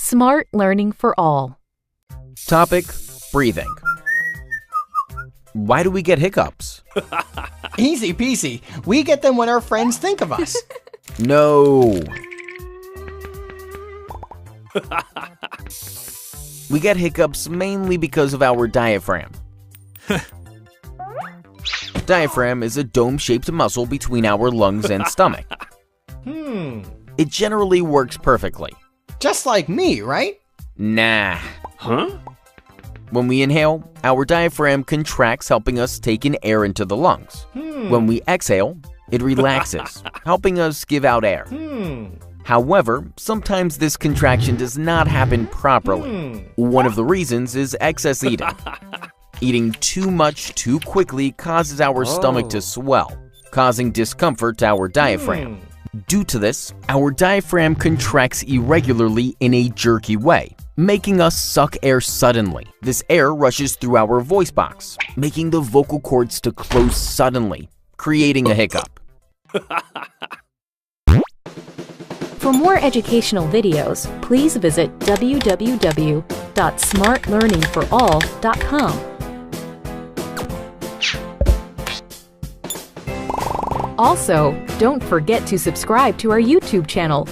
Smart learning for all. Topic: breathing. Why do we get hiccups? Easy peasy. We get them when our friends think of us. No. We get hiccups mainly because of our diaphragm. Diaphragm is a dome-shaped muscle between our lungs and stomach. It generally works perfectly. Just like me, right? Nah. Huh? When we inhale, our diaphragm contracts, helping us take in air into the lungs. When we exhale, it relaxes, helping us give out air. However, sometimes this contraction does not happen properly. One of the reasons is excess eating. Eating too much too quickly causes our stomach to swell, causing discomfort to our diaphragm. Due to this, our diaphragm contracts irregularly in a jerky way, making us suck air suddenly. This air rushes through our voice box, making the vocal cords to close suddenly, creating a hiccup. For more educational videos, please visit www.smartlearningforall.com. Also, don't forget to subscribe to our YouTube channel